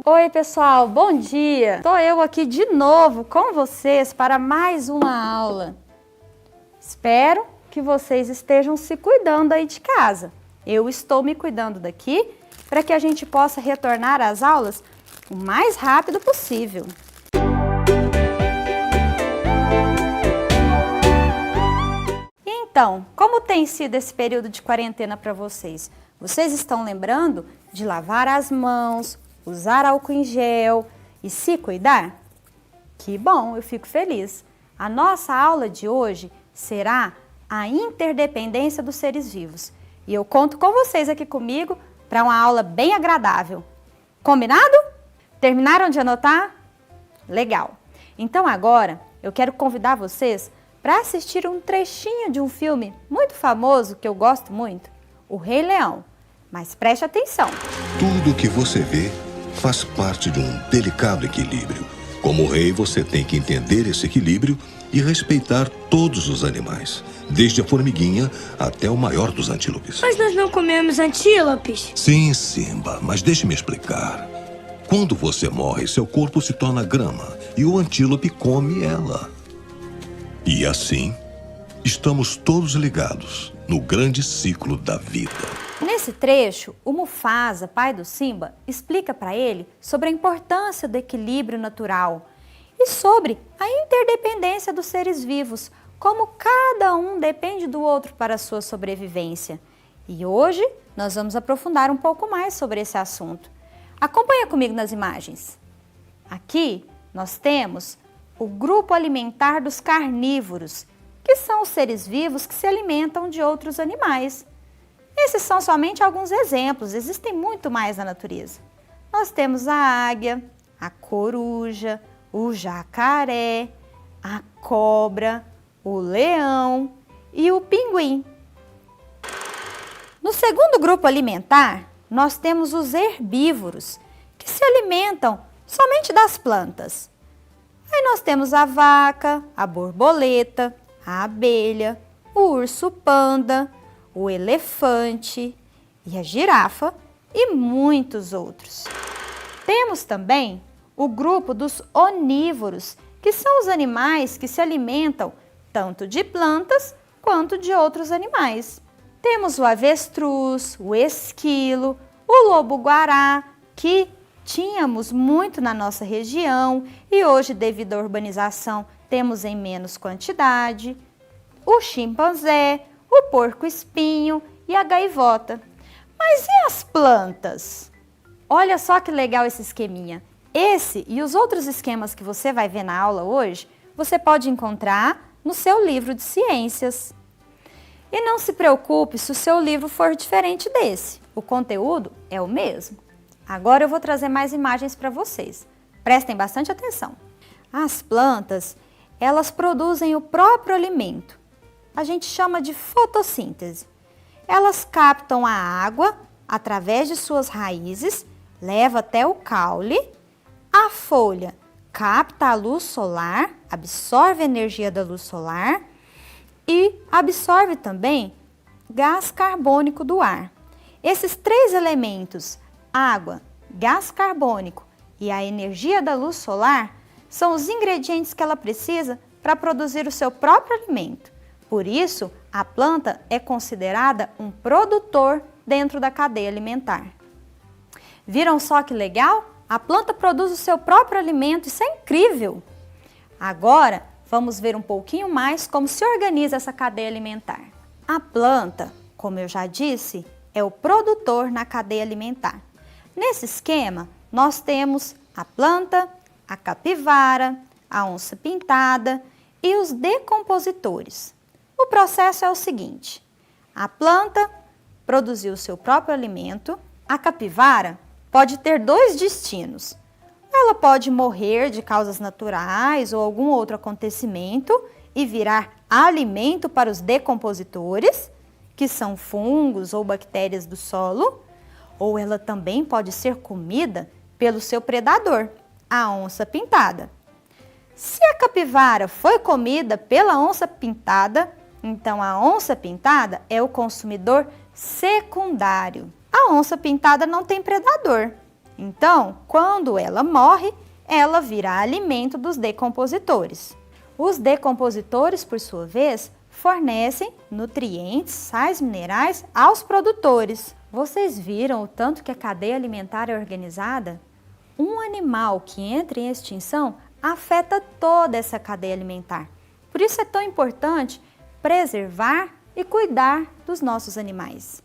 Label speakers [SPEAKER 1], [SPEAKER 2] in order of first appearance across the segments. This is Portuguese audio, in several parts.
[SPEAKER 1] Oi pessoal, bom dia! Estou eu aqui de novo com vocês para mais uma aula. Espero que vocês estejam se cuidando aí de casa. Eu estou me cuidando daqui para que a gente possa retornar às aulas o mais rápido possível. Então, como tem sido esse período de quarentena para vocês? Vocês estão lembrando de lavar as mãos, usar álcool em gel e se cuidar? Que bom, eu fico feliz. A nossa aula de hoje será a interdependência dos seres vivos. E eu conto com vocês aqui comigo para uma aula bem agradável. Combinado? Terminaram de anotar? Legal! Então agora eu quero convidar vocês para assistir um trechinho de um filme muito famoso que eu gosto muito, O Rei Leão. Mas preste atenção!
[SPEAKER 2] Tudo o que você vê faz parte de um delicado equilíbrio. Como rei, você tem que entender esse equilíbrio e respeitar todos os animais, desde a formiguinha até o maior dos antílopes.
[SPEAKER 3] Mas nós não comemos antílopes.
[SPEAKER 2] Sim, Simba, mas deixe-me explicar. Quando você morre, seu corpo se torna grama e o antílope come ela. E assim, estamos todos ligados no grande ciclo da vida.
[SPEAKER 1] Nesse trecho, o Mufasa, pai do Simba, explica para ele sobre a importância do equilíbrio natural e sobre a interdependência dos seres vivos, como cada um depende do outro para a sua sobrevivência. E hoje nós vamos aprofundar um pouco mais sobre esse assunto. Acompanha comigo nas imagens. Aqui nós temos o grupo alimentar dos carnívoros, que são os seres vivos que se alimentam de outros animais. Esses são somente alguns exemplos, existem muito mais na natureza. Nós temos a águia, a coruja, o jacaré, a cobra, o leão e o pinguim. No segundo grupo alimentar, nós temos os herbívoros, que se alimentam somente das plantas. Aí nós temos a vaca, a borboleta, a abelha, o urso panda, o elefante e a girafa e muitos outros. Temos também o grupo dos onívoros, que são os animais que se alimentam tanto de plantas quanto de outros animais. Temos o avestruz, o esquilo, o lobo-guará, que tínhamos muito na nossa região e hoje, devido à urbanização, temos em menos quantidade, o chimpanzé, o porco-espinho e a gaivota. Mas e as plantas? Olha só que legal esse esqueminha. Esse e os outros esquemas que você vai ver na aula hoje, você pode encontrar no seu livro de ciências. E não se preocupe se o seu livro for diferente desse. O conteúdo é o mesmo. Agora eu vou trazer mais imagens para vocês. Prestem bastante atenção. As plantas, elas produzem o próprio alimento. A gente chama de fotossíntese. Elas captam a água através de suas raízes, leva até o caule. A folha capta a luz solar, absorve a energia da luz solar e absorve também gás carbônico do ar. Esses três elementos, água, gás carbônico e a energia da luz solar, são os ingredientes que ela precisa para produzir o seu próprio alimento. Por isso, a planta é considerada um produtor dentro da cadeia alimentar. Viram só que legal? A planta produz o seu próprio alimento, isso é incrível! Agora, vamos ver um pouquinho mais como se organiza essa cadeia alimentar. A planta, como eu já disse, é o produtor na cadeia alimentar. Nesse esquema, nós temos a planta, a capivara, a onça-pintada e os decompositores. O processo é o seguinte: a planta produziu o seu próprio alimento, a capivara pode ter dois destinos. Ela pode morrer de causas naturais ou algum outro acontecimento e virar alimento para os decompositores, que são fungos ou bactérias do solo, ou ela também pode ser comida pelo seu predador, a onça-pintada. Se a capivara foi comida pela onça-pintada, então a onça-pintada é o consumidor secundário. A onça-pintada não tem predador, então quando ela morre, ela vira alimento dos decompositores. Os decompositores, por sua vez, fornecem nutrientes, sais minerais aos produtores. Vocês viram o tanto que a cadeia alimentar é organizada? Um animal que entra em extinção afeta toda essa cadeia alimentar. Por isso é tão importante preservar e cuidar dos nossos animais.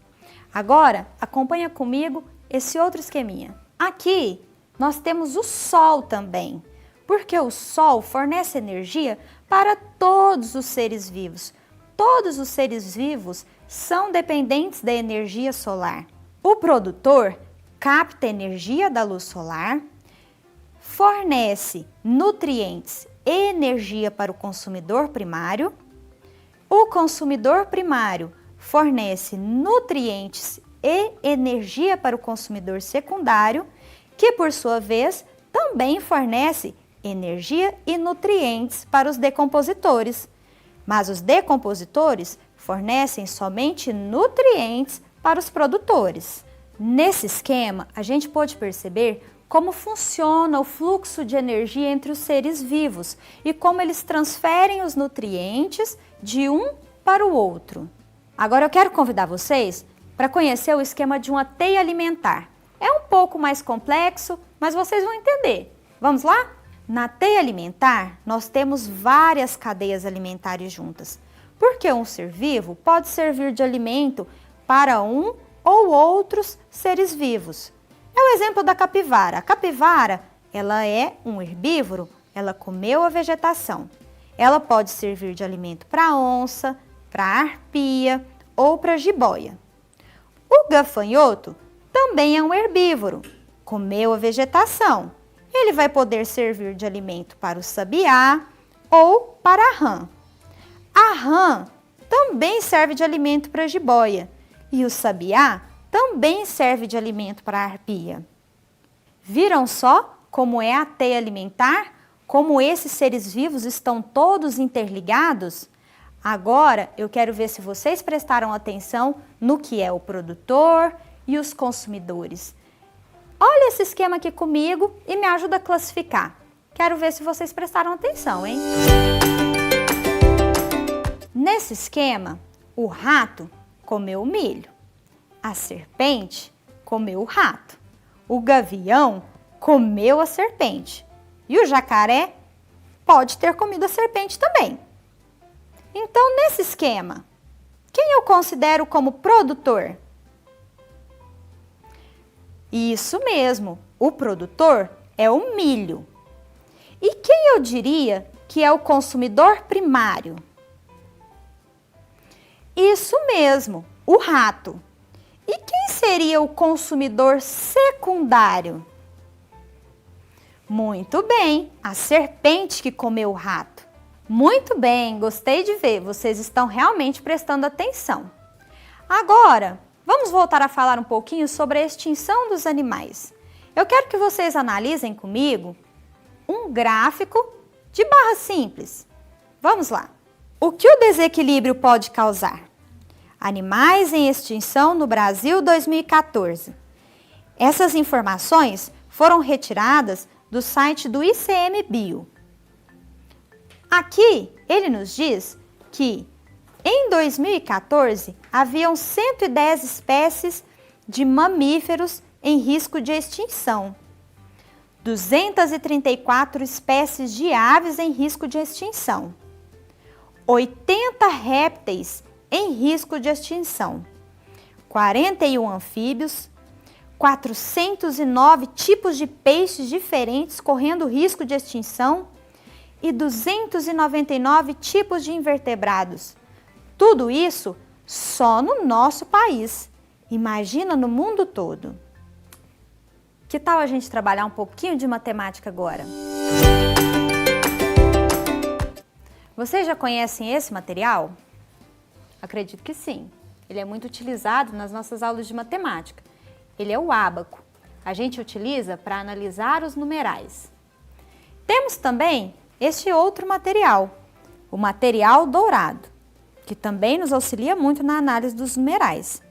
[SPEAKER 1] Agora, acompanha comigo esse outro esqueminha. Aqui nós temos o Sol também, porque o Sol fornece energia para todos os seres vivos. Todos os seres vivos são dependentes da energia solar. O produtor capta energia da luz solar, fornece nutrientes e energia para o consumidor primário. O consumidor primário fornece nutrientes e energia para o consumidor secundário, que por sua vez também fornece energia e nutrientes para os decompositores. Mas os decompositores fornecem somente nutrientes para os produtores. Nesse esquema, a gente pode perceber como funciona o fluxo de energia entre os seres vivos e como eles transferem os nutrientes de um para o outro. Agora eu quero convidar vocês para conhecer o esquema de uma teia alimentar. É um pouco mais complexo, mas vocês vão entender. Vamos lá? Na teia alimentar, nós temos várias cadeias alimentares juntas, porque um ser vivo pode servir de alimento para um ou outros seres vivos. É o exemplo da capivara. A capivara, ela é um herbívoro, ela comeu a vegetação. Ela pode servir de alimento para onça, para arpia ou para jiboia. O gafanhoto também é um herbívoro, comeu a vegetação. Ele vai poder servir de alimento para o sabiá ou para a rã. A rã também serve de alimento para a jiboia e o sabiá também serve de alimento para a arpia. Viram só como é a teia alimentar? Como esses seres vivos estão todos interligados? Agora eu quero ver se vocês prestaram atenção no que é o produtor e os consumidores. Olha esse esquema aqui comigo e me ajuda a classificar. Quero ver se vocês prestaram atenção, hein? Nesse esquema, o rato comeu o milho, a serpente comeu o rato, o gavião comeu a serpente e o jacaré pode ter comido a serpente também. Então, nesse esquema, quem eu considero como produtor? Isso mesmo, o produtor é o milho. E quem eu diria que é o consumidor primário? Isso mesmo, o rato. E quem seria o consumidor secundário? Muito bem, a serpente que comeu o rato. Muito bem, gostei de ver, vocês estão realmente prestando atenção. Agora, vamos voltar a falar um pouquinho sobre a extinção dos animais. Eu quero que vocês analisem comigo um gráfico de barra simples. Vamos lá. O que o desequilíbrio pode causar? Animais em extinção no Brasil 2014. Essas informações foram retiradas do site do ICMBio. Aqui ele nos diz que em 2014, haviam 110 espécies de mamíferos em risco de extinção, 234 espécies de aves em risco de extinção, 80 répteis em risco de extinção, 41 anfíbios, 409 tipos de peixes diferentes correndo risco de extinção e 299 tipos de invertebrados. Tudo isso só no nosso país. Imagina no mundo todo. Que tal a gente trabalhar um pouquinho de matemática agora? Vocês já conhecem esse material? Acredito que sim. Ele é muito utilizado nas nossas aulas de matemática. Ele é o ábaco. A gente utiliza para analisar os numerais. Temos também este outro material, o material dourado, que também nos auxilia muito na análise dos numerais.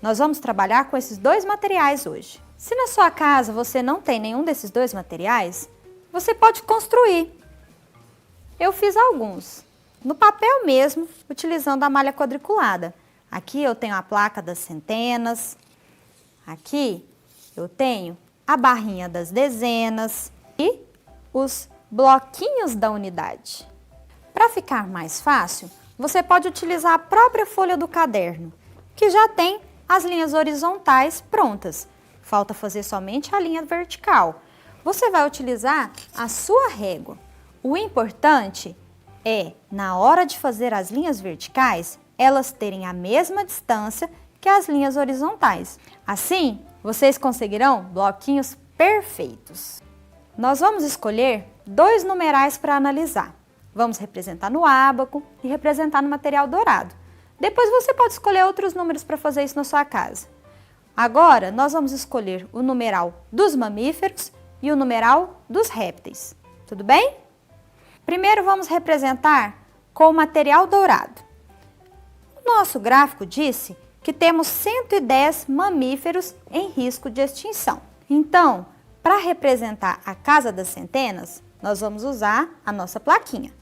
[SPEAKER 1] Nós vamos trabalhar com esses dois materiais hoje. Se na sua casa você não tem nenhum desses dois materiais, você pode construir. Eu fiz alguns, no papel mesmo, utilizando a malha quadriculada. Aqui eu tenho a placa das centenas, aqui eu tenho a barrinha das dezenas e os bloquinhos da unidade. Para ficar mais fácil, você pode utilizar a própria folha do caderno, que já tem as linhas horizontais prontas. Falta fazer somente a linha vertical. Você vai utilizar a sua régua. O importante é, na hora de fazer as linhas verticais, elas terem a mesma distância que as linhas horizontais. Assim, vocês conseguirão bloquinhos perfeitos. Nós vamos escolher dois numerais para analisar. Vamos representar no ábaco e representar no material dourado. Depois você pode escolher outros números para fazer isso na sua casa. Agora, nós vamos escolher o numeral dos mamíferos e o numeral dos répteis. Tudo bem? Primeiro, vamos representar com o material dourado. O nosso gráfico disse que temos 110 mamíferos em risco de extinção. Então, para representar a casa das centenas, nós vamos usar a nossa plaquinha.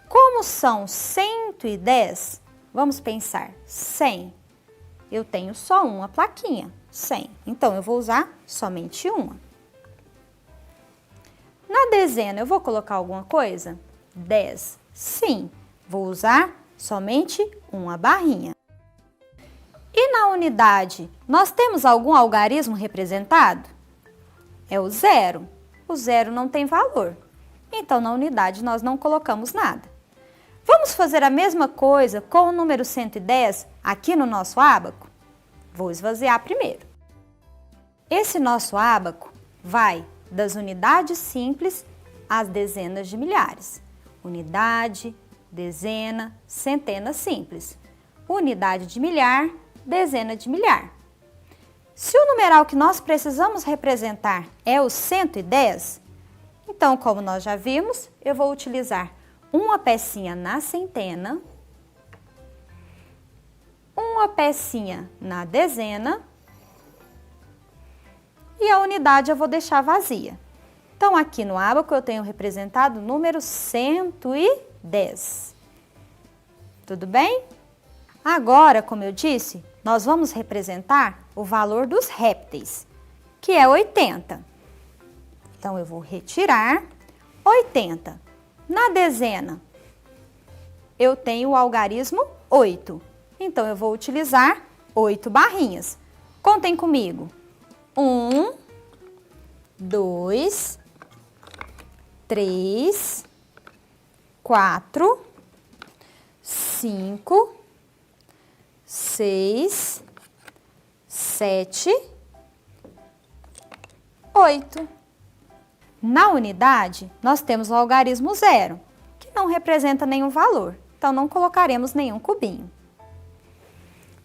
[SPEAKER 1] Como são 110, vamos pensar 100. Eu tenho só uma plaquinha, 100. Então, eu vou usar somente uma. Na dezena, eu vou colocar alguma coisa? 10. Sim, vou usar somente uma barrinha. E na unidade, nós temos algum algarismo representado? É o zero. O zero não tem valor. Então, na unidade, nós não colocamos nada. Vamos fazer a mesma coisa com o número 110 aqui no nosso ábaco? Vou esvaziar primeiro. Esse nosso ábaco vai das unidades simples às dezenas de milhares. Unidade, dezena, centena simples. Unidade de milhar, dezena de milhar. Se o numeral que nós precisamos representar é o 110, então, como nós já vimos, eu vou utilizar uma pecinha na centena, uma pecinha na dezena e a unidade eu vou deixar vazia. Então, aqui no ábaco eu tenho representado o número 110. Tudo bem? Agora, como eu disse, nós vamos representar o valor dos répteis, que é 80. Então, eu vou retirar 80. Na dezena, eu tenho o algarismo 8. Então, eu vou utilizar 8 barrinhas. Contem comigo. 1, 2, 3, 4, 5, 6, 7, 8. Na unidade, nós temos o algarismo 0, que não representa nenhum valor, então não colocaremos nenhum cubinho.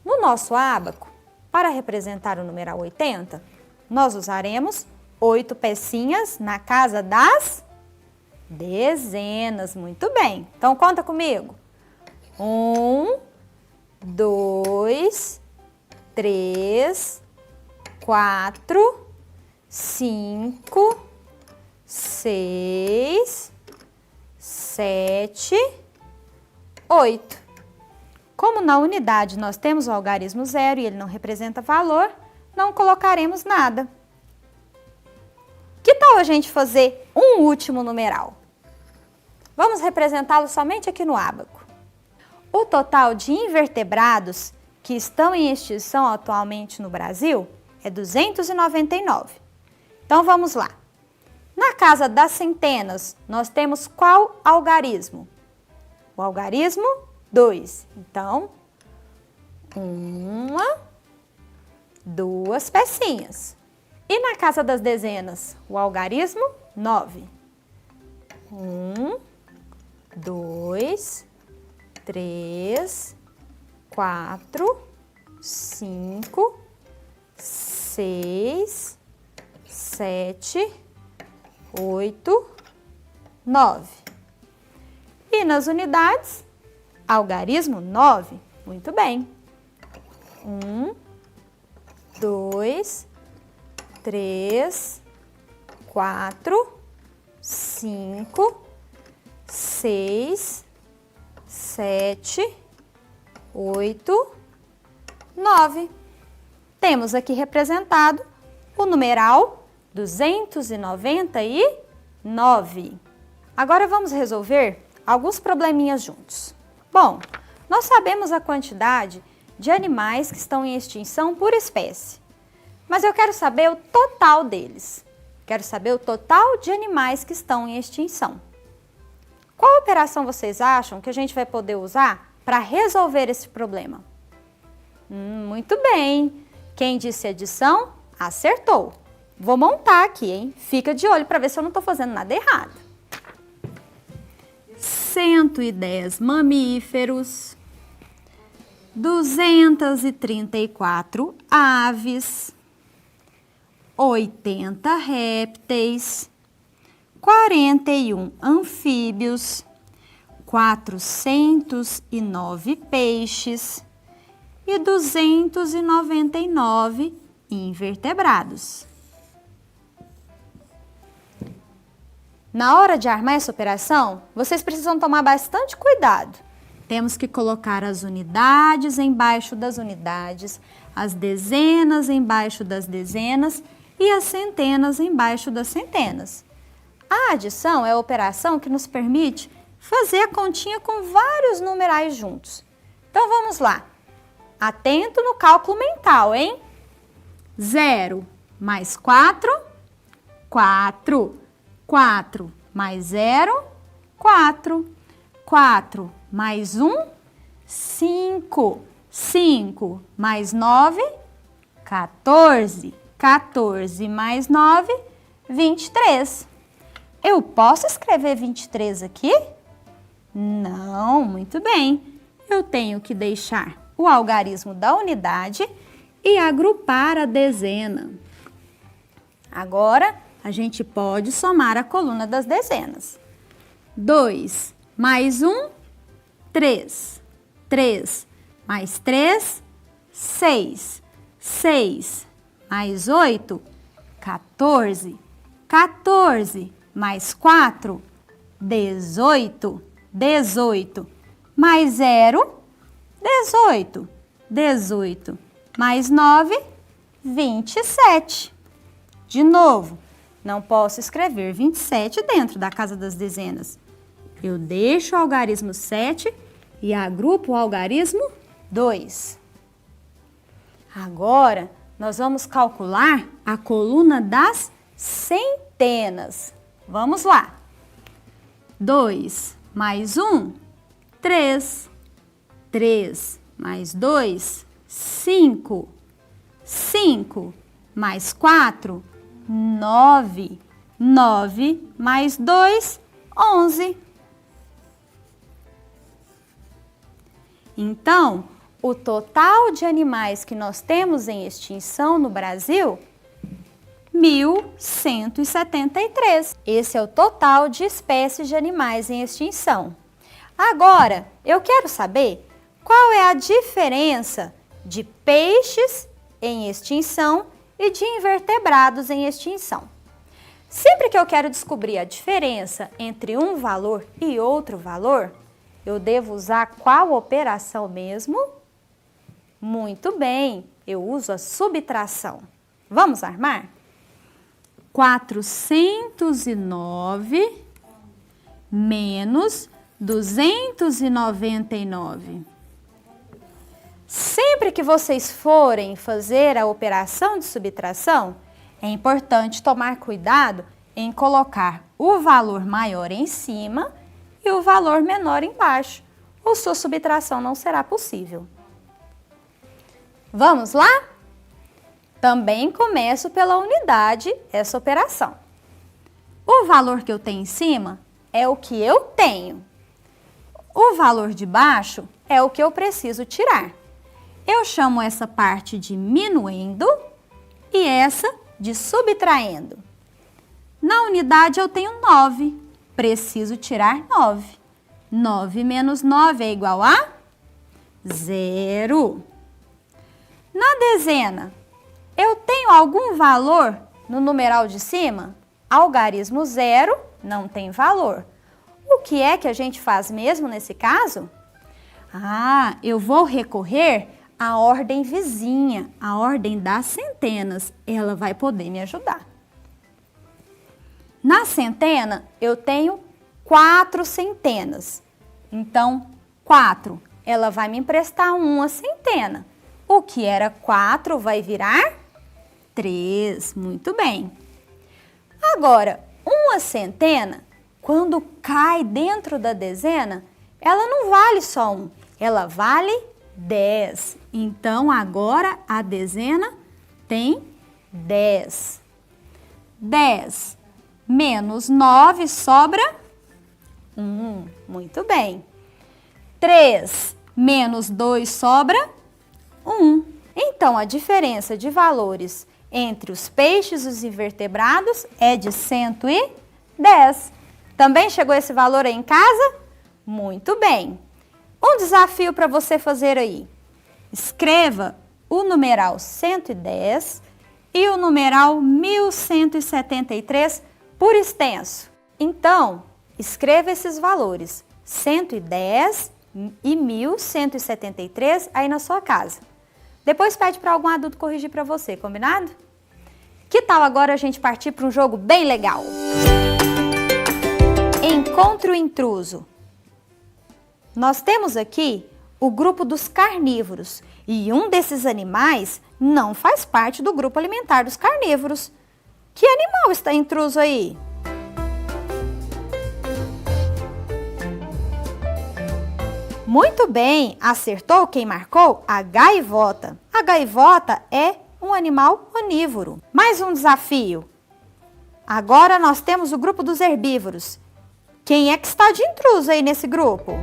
[SPEAKER 1] No nosso ábaco, para representar o numeral 80, nós usaremos 8 pecinhas na casa das dezenas. Muito bem, então conta comigo. 1, 2, 3, 4, 5, 6, 7, 8. Como na unidade nós temos o algarismo 0 e ele não representa valor, não colocaremos nada. Que tal a gente fazer um último numeral? Vamos representá-lo somente aqui no ábaco. O total de invertebrados que estão em extinção atualmente no Brasil é 299. Então, vamos lá. Na casa das centenas, nós temos qual algarismo? O algarismo 2. Então, 1, 2 pecinhas. E na casa das dezenas, o algarismo 9. 1, 2, 3, 4, 5, 6, 7, 8, 9. E nas unidades, algarismo 9. Muito bem. 1, 2, 3, 4, 5, 6, 7, 8, 9. Temos aqui representado o numeral 299. Agora vamos resolver alguns probleminhas juntos. Bom, nós sabemos a quantidade de animais que estão em extinção por espécie, mas eu quero saber o total deles. Quero saber o total de animais que estão em extinção. Qual operação vocês acham que a gente vai poder usar para resolver esse problema? Muito bem. Quem disse adição, acertou. Vou montar aqui, hein? Fica de olho para ver se eu não estou fazendo nada errado. 110 mamíferos, 234 aves, 80 répteis, 41 anfíbios, 409 peixes e 299 invertebrados. Na hora de armar essa operação, vocês precisam tomar bastante cuidado. Temos que colocar as unidades embaixo das unidades, as dezenas embaixo das dezenas e as centenas embaixo das centenas. A adição é a operação que nos permite fazer a continha com vários numerais juntos. Então vamos lá. Atento no cálculo mental, hein? 0 mais 4, 4. 4 mais 0, 4. 4 mais 1, 5. 5 mais 9, 14. 14 mais 9, 23. Eu posso escrever 23 aqui? Não, muito bem. Eu tenho que deixar o algarismo da unidade e agrupar a dezena. Agora, a gente pode somar a coluna das dezenas. 2 mais 1, 3. 3 mais 3, 6. 6 mais 8, 14. 14 mais 4, 18. 18 mais 0, 18. 18 mais 9, 27. De novo, não posso escrever 27 dentro da casa das dezenas. Eu deixo o algarismo 7 e agrupo o algarismo 2. Agora, nós vamos calcular a coluna das centenas. Vamos lá. 2 mais 1, 3. 3 mais 2, 5. 5 mais 4, 9. 9 mais 2, 11. Então, o total de animais que nós temos em extinção no Brasil, 1.173. Esse é o total de espécies de animais em extinção. Agora, eu quero saber qual é a diferença de peixes em extinção e de invertebrados em extinção. Sempre que eu quero descobrir a diferença entre um valor e outro valor, eu devo usar qual operação mesmo? Muito bem, eu uso a subtração. Vamos armar? 409 menos 299. Sempre que vocês forem fazer a operação de subtração, é importante tomar cuidado em colocar o valor maior em cima e o valor menor embaixo, ou sua subtração não será possível. Vamos lá? Também começo pela unidade essa operação. O valor que eu tenho em cima é o que eu tenho. O valor de baixo é o que eu preciso tirar. Eu chamo essa parte de minuendo e essa de subtraindo. Na unidade eu tenho 9. Preciso tirar 9. 9 menos 9 é igual a 0. Na dezena, eu tenho algum valor no numeral de cima? Algarismo 0 não tem valor. O que é que a gente faz mesmo nesse caso? Eu vou recorrer à ordem vizinha, a ordem das centenas. Ela vai poder me ajudar. Na centena, eu tenho 4 centenas. Então, 4, ela vai me emprestar uma centena. O que era 4 vai virar 3. Muito bem. Agora, uma centena, quando cai dentro da dezena, ela não vale só 1, ela vale 10. Então, agora a dezena tem 10. 10 menos 9 sobra 1. Muito bem. 3 menos 2 sobra 1. Então, a diferença de valores entre os peixes e os invertebrados é de 110. Também chegou esse valor aí em casa? Muito bem. Um desafio para você fazer aí. Escreva o numeral 110 e o numeral 1173 por extenso. Então, escreva esses valores, 110 e 1173 aí na sua casa. Depois pede para algum adulto corrigir para você, combinado? Que tal agora a gente partir para um jogo bem legal? Encontre o intruso. Nós temos aqui o grupo dos carnívoros e um desses animais não faz parte do grupo alimentar dos carnívoros. Que animal está intruso aí? Muito bem, acertou quem marcou? A gaivota. A gaivota é um animal onívoro. Mais um desafio. Agora nós temos o grupo dos herbívoros. Quem é que está de intruso aí nesse grupo?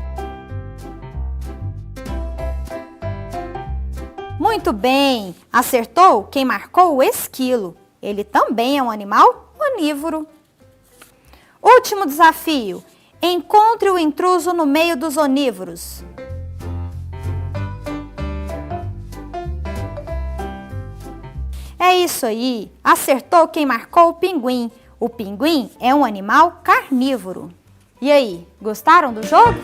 [SPEAKER 1] Muito bem, acertou quem marcou? O esquilo. Ele também é um animal onívoro. Último desafio. Encontre o intruso no meio dos onívoros. É isso aí. Acertou quem marcou? O pinguim. O pinguim é um animal carnívoro. E aí, gostaram do jogo?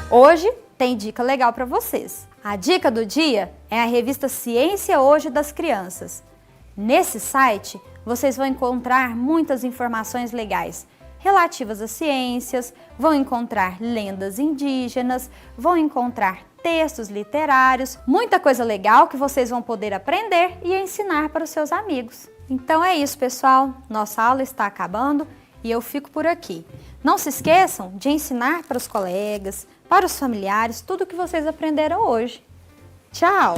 [SPEAKER 1] Hoje tem dica legal para vocês. A dica do dia é a revista Ciência Hoje das Crianças. Nesse site, vocês vão encontrar muitas informações legais relativas às ciências, vão encontrar lendas indígenas, vão encontrar textos literários, muita coisa legal que vocês vão poder aprender e ensinar para os seus amigos. Então é isso, pessoal. Nossa aula está acabando e eu fico por aqui. Não se esqueçam de ensinar para os colegas, para os familiares, tudo que vocês aprenderam hoje. Tchau!